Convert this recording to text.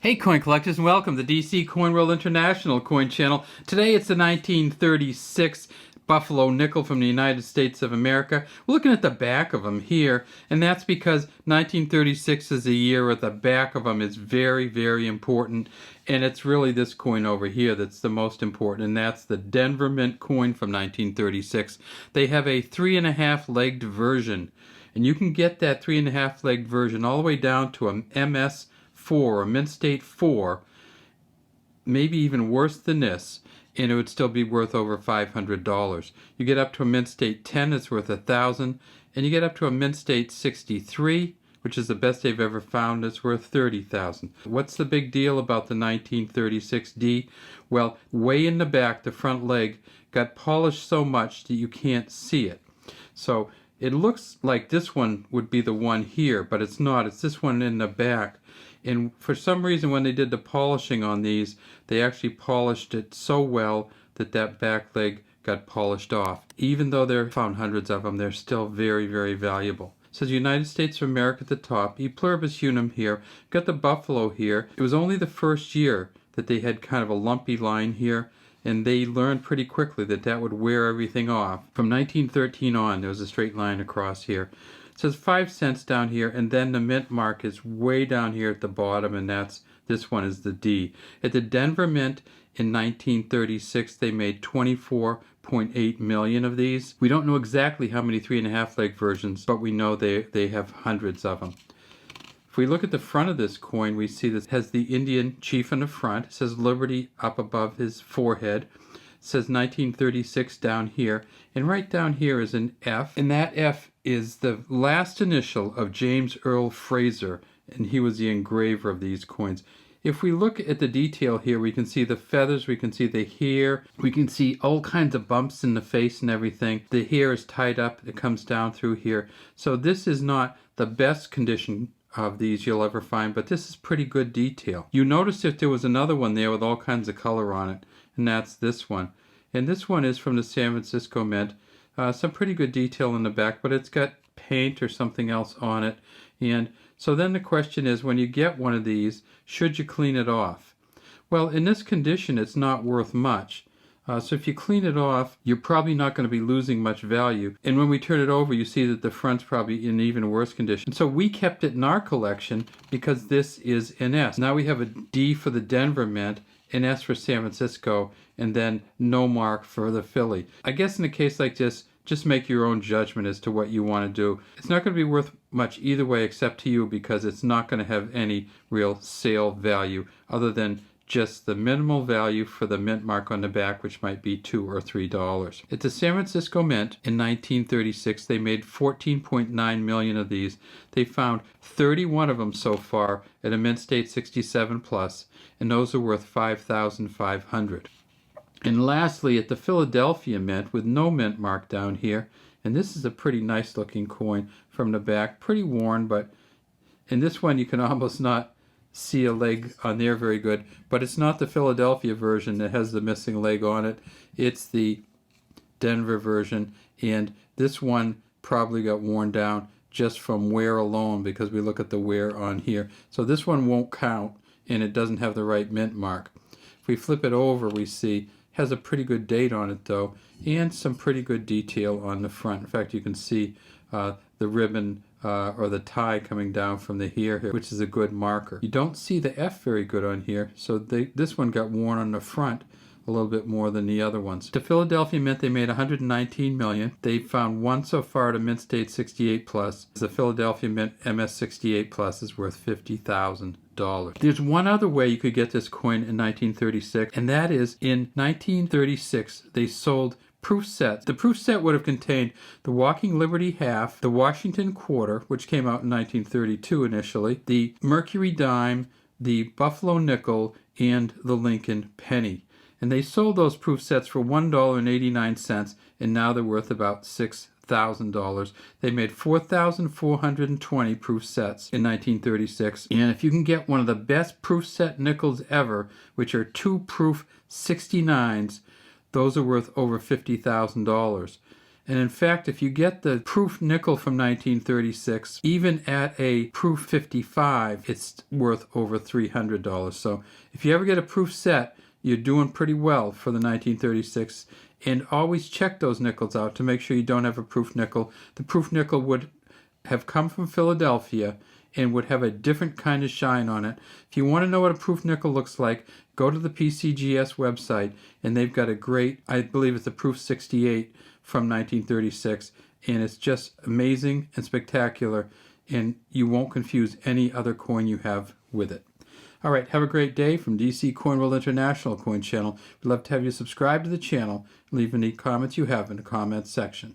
Hey coin collectors, and welcome to DC Coin World International Coin Channel. Today it's the 1936 Buffalo nickel from the United States of America. We're looking at the back of them here, and that's because 1936 is a year where the back of them is very, very important, and it's really this coin over here that's the most important, and that's the Denver Mint coin from 1936. They have a 3.5-legged version, and you can get that 3.5-legged version all the way down to a MS 4 or Mint State 4, maybe even worse than this, and it would still be worth over $500. You get up to a Mint State 10, it's worth $1,000, and you get up to a Mint State 63, which is the best they've ever found, it's worth $30,000. What's the big deal about the 1936D? Well, way in the back, the front leg got polished so much that you can't see it. So it looks like this one would be the one here, but it's not. It's this one in the back. And for some reason, when they did the polishing on these, they actually polished it so well that that back leg got polished off. Even though they're found hundreds of them, they're still very, very valuable. It says United States of America at the top, E pluribus unum here, got the buffalo here. It was only the first year that they had kind of a lumpy line here, and they learned pretty quickly that that would wear everything off. From 1913 on, there was a straight line across here. It says 5 cents down here, and then the mint mark is way down here at the bottom, and this one is the D. At the Denver Mint in 1936, they made 24.8 million of these. We don't know exactly how many 3.5-leg versions, but we know they have hundreds of them. If we look at the front of this coin, we see this has the Indian chief in the front. It says Liberty up above his forehead. It says 1936 down here, and right down here is an F, and that F is the last initial of James Earl Fraser, and he was the engraver of these coins. If we look at the detail here, we can see the feathers, we can see the hair, we can see all kinds of bumps in the face and everything. The hair is tied up, it comes down through here. So this is not the best condition of these you'll ever find, but this is pretty good detail. You notice if there was another one there with all kinds of color on it, and that's this one. And this one is from the San Francisco Mint. Some pretty good detail in the back, but it's got paint or something else on it. And so then the question is, when you get one of these, should you clean it off? Well, in this condition, it's not worth much. So if you clean it off, you're probably not going to be losing much value. And when we turn it over, you see that the front's probably in even worse condition. So we kept it in our collection because this is an S. Now we have a D for the Denver Mint, an S for San Francisco, and then no mark for the Philly. I guess in a case like this, just make your own judgment as to what you want to do. It's not going to be worth much either way except to you, because it's not going to have any real sale value other than just the minimal value for the mint mark on the back, which might be $2 or $3. At the San Francisco Mint in 1936, they made 14.9 million of these. They found 31 of them so far at a Mint State 67 plus, and those are worth $5,500. And lastly, at the Philadelphia Mint, with no mint mark down here, and this is a pretty nice looking coin from the back, pretty worn, but in this one you can almost not see a leg on there very good, but it's not the Philadelphia version that has the missing leg on it. It's the Denver version, and this one probably got worn down just from wear alone, because we look at the wear on here. So this one won't count, and it doesn't have the right mint mark. If we flip it over, we see has a pretty good date on it though, and some pretty good detail on the front. In fact, you can see the ribbon or the tie coming down from the hair here, which is a good marker. You don't see the F very good on here, so this one got worn on the front a little bit more than the other ones. The Philadelphia Mint, they made 119 million. They found one so far at a Mint State 68 plus. The Philadelphia Mint MS 68 plus is worth $50,000. There's one other way you could get this coin in 1936, and that is in 1936 they sold proof sets. The proof set would have contained the Walking Liberty half, the Washington quarter, which came out in 1932 initially, the Mercury dime, the Buffalo nickel, and the Lincoln penny. And they sold those proof sets for $1.89, and now they're worth about $6,000. They made 4,420 proof sets in 1936. And if you can get one of the best proof set nickels ever, which are 2 proof 69s, those are worth over $50,000. And in fact, if you get the proof nickel from 1936, even at a proof 55, it's worth over $300. So if you ever get a proof set, you're doing pretty well for the 1936. And always check those nickels out to make sure you don't have a proof nickel. The proof nickel would have come from Philadelphia and would have a different kind of shine on it. If you want to know what a proof nickel looks like, go to the PCGS website, and they've got a great, I believe it's a proof 68 from 1936, and it's just amazing and spectacular, and you won't confuse any other coin you have with it. All right, have a great day from DC Coin World International Coin Channel. We'd love to have you subscribe to the channel and leave any comments you have in the comments section.